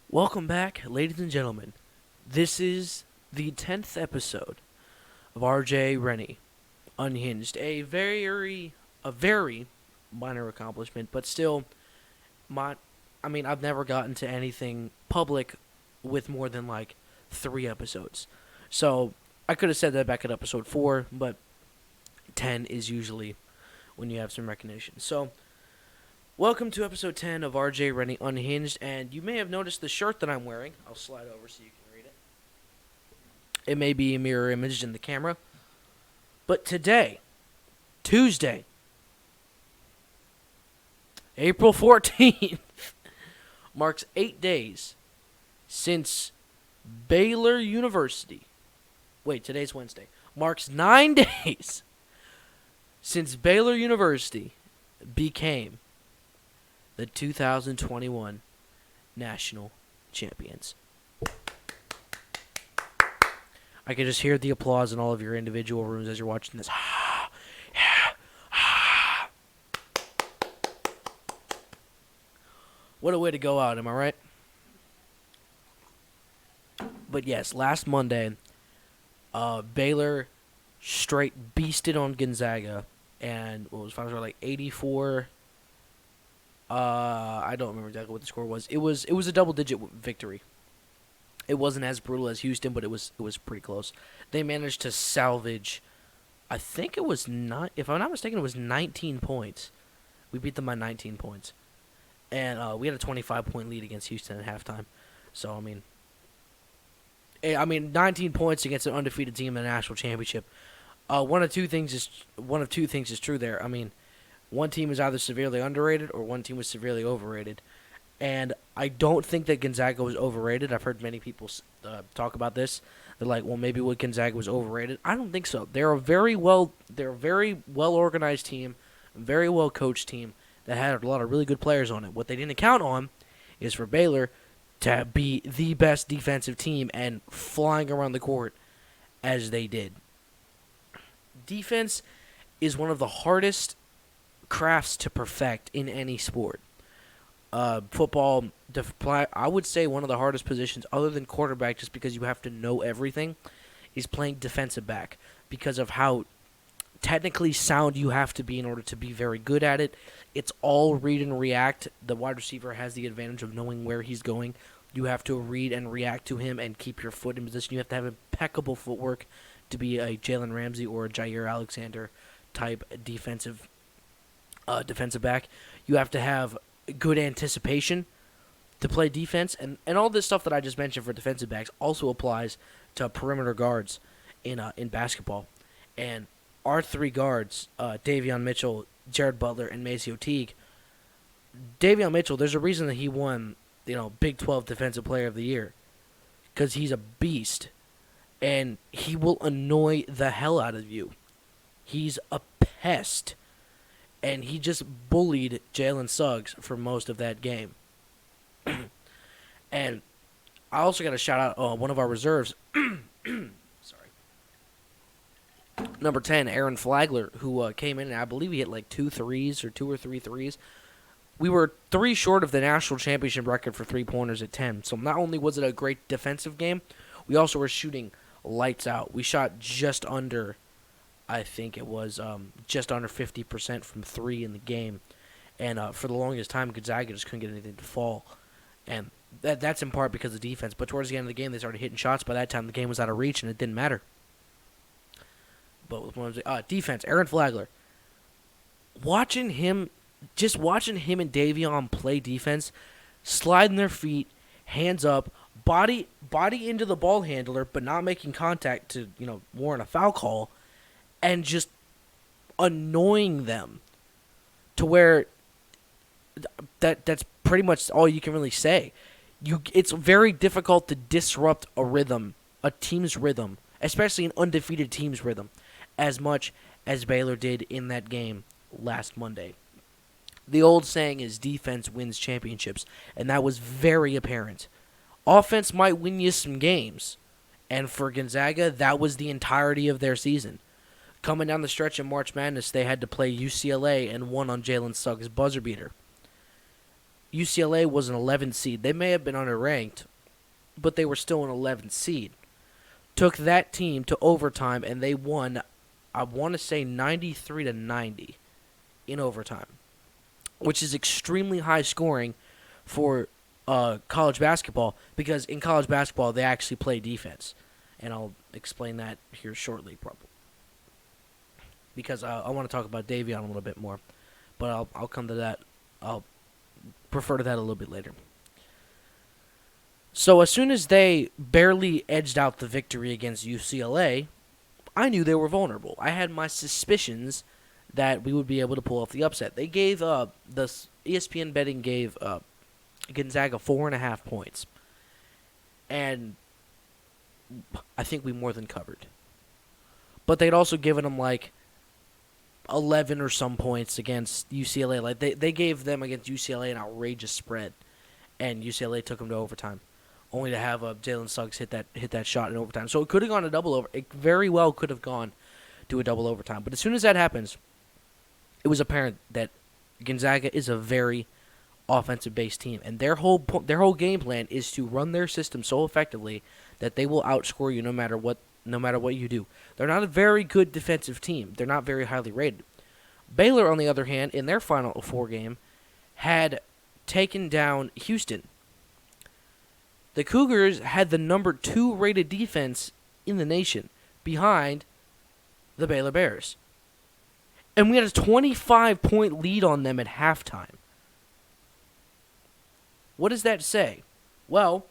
Welcome back, ladies and gentlemen. This is the 10th episode of Rennie, Unhinged. A very minor accomplishment, but still, I've never gotten to anything public with more than like 3 episodes. So, I could have said that back at episode 4, but 10 is usually when you have some recognition. So, welcome to episode 10 of Rennie Unhinged, and you may have noticed the shirt that I'm wearing. I'll slide over so you can read it. It may be a mirror image in the camera, but today, Tuesday, April 14th, marks 8 days since Baylor University. Wait, today's Wednesday. Marks 9 days since Baylor University became the 2021 national champions. I can just hear the applause in all of your individual rooms as you're watching this. What a way to go out, am I right? But yes, last Monday, Baylor straight beasted on Gonzaga, and what was final score, like 84. I don't remember exactly what the score was. It was a double-digit victory. It wasn't as brutal as Houston, but it was pretty close. They managed to salvage, I think it was not, if I'm not mistaken, it was 19 points. We beat them by 19 points, and we had a 25-point lead against Houston at halftime. So I mean, 19 points against an undefeated team in a national championship. One of two things is true there. I mean, one team is either severely underrated or one team was severely overrated. And I don't think that Gonzaga was overrated. I've heard many people talk about this. They're like, well, maybe Gonzaga was overrated. I don't think so. They're a very well organized team, a very well coached team that had a lot of really good players on it. What they didn't count on is for Baylor to be the best defensive team and flying around the court as they did. Defense is one of the hardest crafts to perfect in any sport. Football, I would say one of the hardest positions other than quarterback, just because you have to know everything, is playing defensive back because of how technically sound you have to be in order to be very good at it. It's all read and react. The wide receiver has the advantage of knowing where he's going. You have to read and react to him and keep your foot in position. You have to have impeccable footwork to be a Jalen Ramsey or a Jair Alexander type defensive back. You have to have good anticipation to play defense, and all this stuff that I just mentioned for defensive backs also applies to perimeter guards in basketball. And our three guards, Davion Mitchell, Jared Butler, and Maceo Teague. Davion Mitchell, there's a reason that he won, Big 12 Defensive Player of the Year, because he's a beast, and he will annoy the hell out of you. He's a pest. And he just bullied Jalen Suggs for most of that game. And I also got to shout out one of our reserves. Sorry. Number 10, Aaron Flagler, who came in, and I believe he hit like 2 or 3 threes. We were 3 short of the national championship record for three-pointers at 10. So not only was it a great defensive game, we also were shooting lights out. We shot just under... I think it was just under 50% from 3 in the game. And for the longest time, Gonzaga just couldn't get anything to fall. And that's in part because of defense. But towards the end of the game, they started hitting shots. By that time, the game was out of reach, and it didn't matter. But defense, Aaron Flagler. Watching him and Davion play defense, sliding their feet, hands up, body into the ball handler, but not making contact to warrant a foul call, and just annoying them to where that's pretty much all you can really say. It's very difficult to disrupt a team's rhythm, especially an undefeated team's rhythm, as much as Baylor did in that game last Monday. The old saying is defense wins championships, and that was very apparent. Offense might win you some games, and for Gonzaga, that was the entirety of their season. Coming down the stretch in March Madness, they had to play UCLA and won on Jalen Suggs' buzzer beater. UCLA was an 11th seed. They may have been underranked, but they were still an 11th seed. Took that team to overtime, and they won, I want to say 93-90 in overtime, which is extremely high scoring for college basketball, because in college basketball they actually play defense, and I'll explain that here shortly, probably, because I want to talk about Davion a little bit more, but I'll come to that. I'll refer to that a little bit later. So as soon as they barely edged out the victory against UCLA, I knew they were vulnerable. I had my suspicions that we would be able to pull off the upset. They gave the ESPN betting gave Gonzaga 4.5 points, and I think we more than covered. But they'd also given them like 11 or some points against UCLA. Like they gave them against UCLA an outrageous spread, and UCLA took them to overtime, only to have Jalen Suggs hit that shot in overtime. So it could have gone to double over. It very well could have gone to a double overtime. But as soon as that happens, it was apparent that Gonzaga is a very offensive-based team, and their whole game plan is to run their system so effectively that they will outscore you no matter what you do. They're not a very good defensive team. They're not very highly rated. Baylor, on the other hand, in their Final Four game, had taken down Houston. The Cougars had the number 2 rated defense in the nation, behind the Baylor Bears. And we had a 25-point lead on them at halftime. What does that say? Well,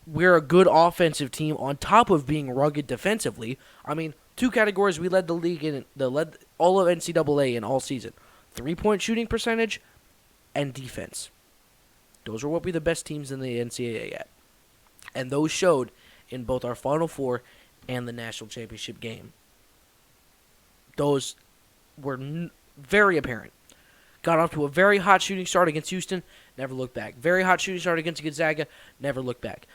we're a good offensive team on top of being rugged defensively. I mean, 2 categories we led the league in, led all of NCAA in all season: 3-point shooting percentage and defense. Those are what we're the best teams in the NCAA at. And those showed in both our Final Four and the national championship game. Those were very apparent. Got off to a very hot shooting start against Houston, never looked back. Very hot shooting start against Gonzaga, never looked back.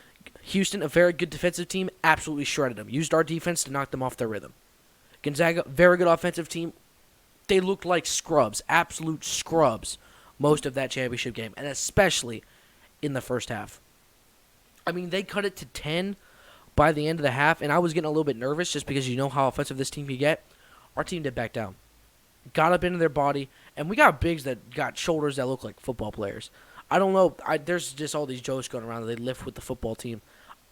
Houston, a very good defensive team, absolutely shredded them. Used our defense to knock them off their rhythm. Gonzaga, very good offensive team. They looked like scrubs, absolute scrubs, most of that championship game, and especially in the first half. I mean, they cut it to 10 by the end of the half, and I was getting a little bit nervous just because you know how offensive this team can get. Our team did back down. Got up into their body, and we got bigs that got shoulders that look like football players. I don't know. There's just all these jokes going around that they lift with the football team.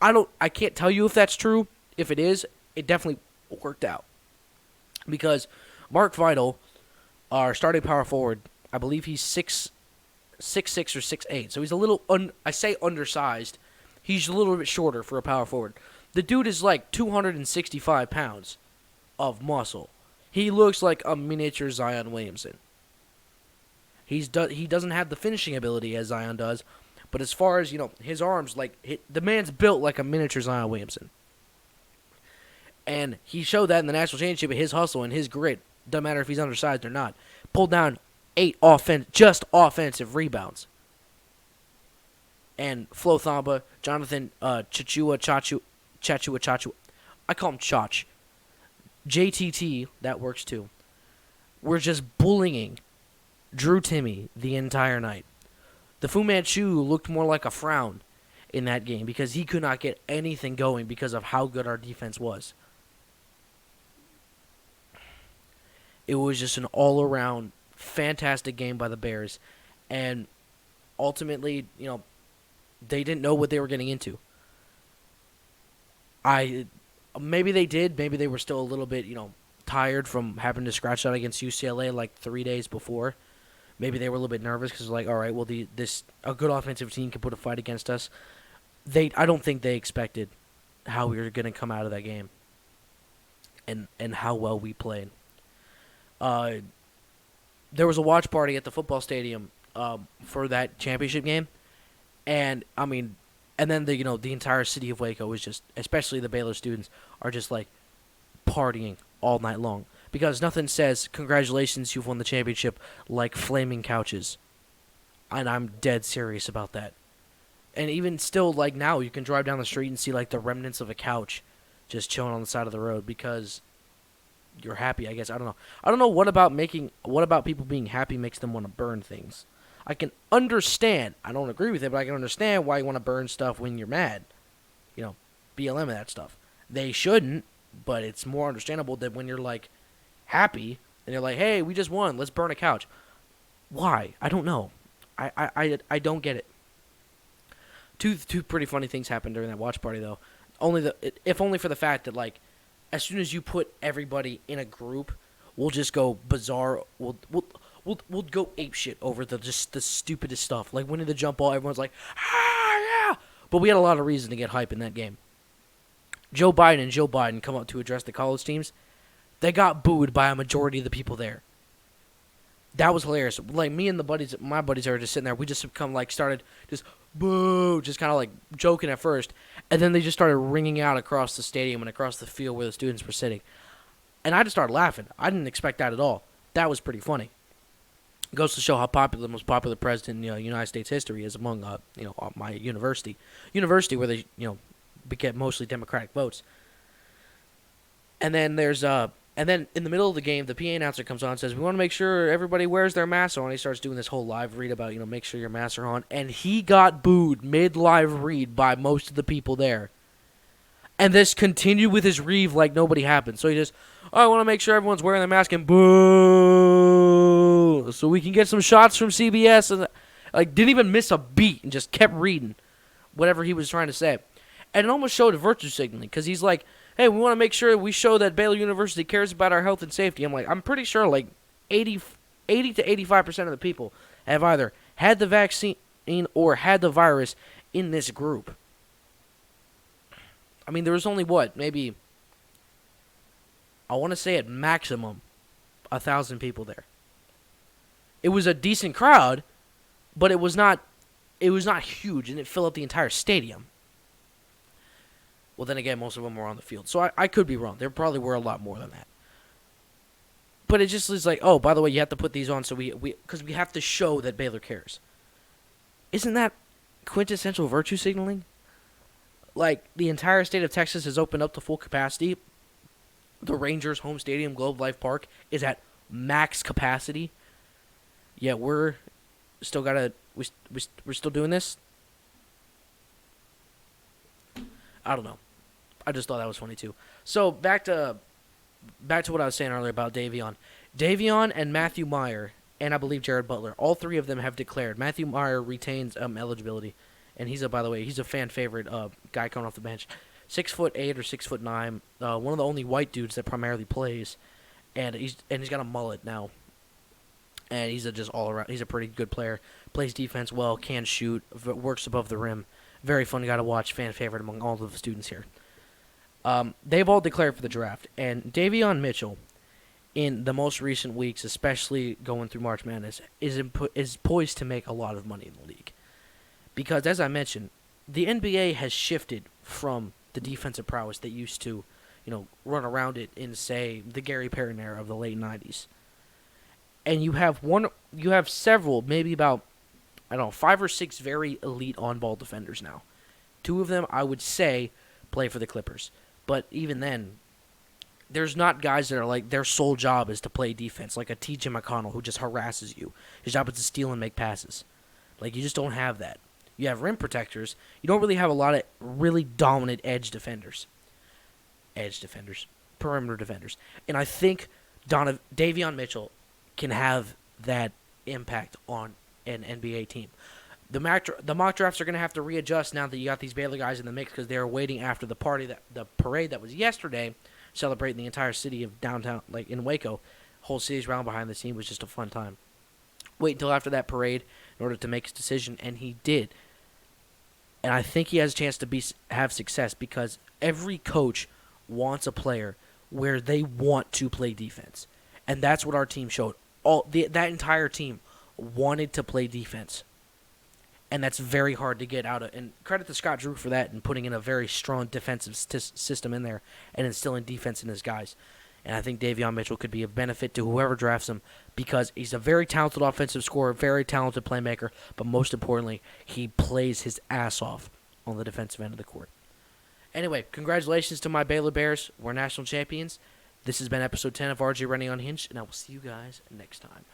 I can't tell you if that's true. If it is, it definitely worked out. Because Mark Vital, our starting power forward, I believe he's 6'6" or 6'8". So he's a little, I say undersized. He's a little bit shorter for a power forward. The dude is like 265 pounds of muscle. He looks like a miniature Zion Williamson. He doesn't have the finishing ability as Zion does, but as far as, his arms, the man's built like a miniature Zion Williamson. And he showed that in the national championship, his hustle and his grit. Doesn't matter if he's undersized or not. Pulled down 8 offensive rebounds. And Flo Thamba, Jonathan Chachua, I call him Chach. JTT, that works too. We're just bullying Drew Timme the entire night. The Fu Manchu looked more like a frown in that game because he could not get anything going because of how good our defense was. It was just an all-around fantastic game by the Bears. And ultimately, they didn't know what they were getting into. Maybe they did. Maybe they were still a little bit, tired from having to scratch out against UCLA like 3 days before. Maybe they were a little bit nervous because all right, well, a good offensive team can put a fight against us. I don't think they expected how we were going to come out of that game and how well we played. There was a watch party at the football stadium for that championship game, and then the entire city of Waco was just, especially the Baylor students, are just like partying all night long. Because nothing says, congratulations, you've won the championship, like flaming couches. And I'm dead serious about that. And even still, now, you can drive down the street and see, the remnants of a couch just chilling on the side of the road because you're happy, I guess. I don't know. I don't know what about people being happy makes them want to burn things. I can understand. I don't agree with it, but I can understand why you want to burn stuff when you're mad. BLM and that stuff. They shouldn't, but it's more understandable that when you're like happy and you're like, hey, we just won, let's burn a couch. Why? I don't know. I don't get it. Two pretty funny things happened during that watch party though. If only for the fact that like, as soon as you put everybody in a group, we'll just go bizarre. We'll go ape shit over the stupidest stuff. Like winning the jump ball, everyone's like, ah yeah. But we had a lot of reason to get hype in that game. Joe Biden come up to address the college teams. They got booed by a majority of the people there. That was hilarious. Like me and my buddies are just sitting there. We just started just boo, just kind of like joking at first, and then they just started ringing out across the stadium and across the field where the students were sitting, and I just started laughing. I didn't expect that at all. That was pretty funny. It goes to show how popular the most popular president in United States history is among my university where they get mostly Democratic votes. And then and then in the middle of the game, the PA announcer comes on and says, we want to make sure everybody wears their masks on. He starts doing this whole live read about, make sure your masks are on. And he got booed mid-live read by most of the people there. And this continued with his read like nobody happened. So he just, I want to make sure everyone's wearing their mask and boo. So we can get some shots from CBS. And didn't even miss a beat and just kept reading whatever he was trying to say. And it almost showed virtue signaling because he's like, hey, we want to make sure we show that Baylor University cares about our health and safety. I'm pretty sure 80 to 85% of the people have either had the vaccine or had the virus in this group. I mean, there was only maybe, I want to say at maximum, 1,000 people there. It was a decent crowd, but it was not huge, and it filled up the entire stadium. Well, then again, most of them were on the field. So I could be wrong. There probably were a lot more than that. But it just is like, oh, by the way, you have to put these on because we have to show that Baylor cares. Isn't that quintessential virtue signaling? Like, the entire state of Texas has opened up to full capacity. The Rangers' home stadium, Globe Life Park, is at max capacity. Yet we're still we're still doing this? I don't know. I just thought that was funny too. So back to what I was saying earlier about Davion. Davion and Matthew Meyer, and I believe Jared Butler, all three of them have declared. Matthew Meyer retains eligibility, and he's a fan favorite guy coming off the bench. 6'8" or 6'9", one of the only white dudes that primarily plays, and he's got a mullet now. And he's just all around. He's a pretty good player. Plays defense well, can shoot, works above the rim. Very fun guy to watch. Fan favorite among all of the students here. They've all declared for the draft, and Davion Mitchell, in the most recent weeks, especially going through March Madness, is poised to make a lot of money in the league, because as I mentioned, the NBA has shifted from the defensive prowess that used to, run around it in, say, the Gary Payton era of the late '90s, and you have several, maybe about 5 or 6 very elite on-ball defenders now. 2 of them, I would say, play for the Clippers. But even then, there's not guys that are like their sole job is to play defense, like a T.J. McConnell who just harasses you. His job is to steal and make passes. You just don't have that. You have rim protectors. You don't really have a lot of really dominant edge defenders. Perimeter defenders. And I think Davion Mitchell can have that impact on an NBA team. The mock drafts are going to have to readjust now that you got these Baylor guys in the mix, because they were waiting after the parade that was yesterday, celebrating the entire city of downtown, in Waco. Whole city's round behind the scene. Was just a fun time. Wait until after that parade in order to make his decision, and he did. And I think he has a chance to have success, because every coach wants a player where they want to play defense, and that's what our team showed. That entire team wanted to play defense. And that's very hard to get out of. And credit to Scott Drew for that and putting in a very strong defensive system in there and instilling defense in his guys. And I think Davion Mitchell could be of benefit to whoever drafts him, because he's a very talented offensive scorer, very talented playmaker, but most importantly, he plays his ass off on the defensive end of the court. Anyway, congratulations to my Baylor Bears. We're national champions. This has been episode 10 of RJ Rennie Unhinged, and I will see you guys next time.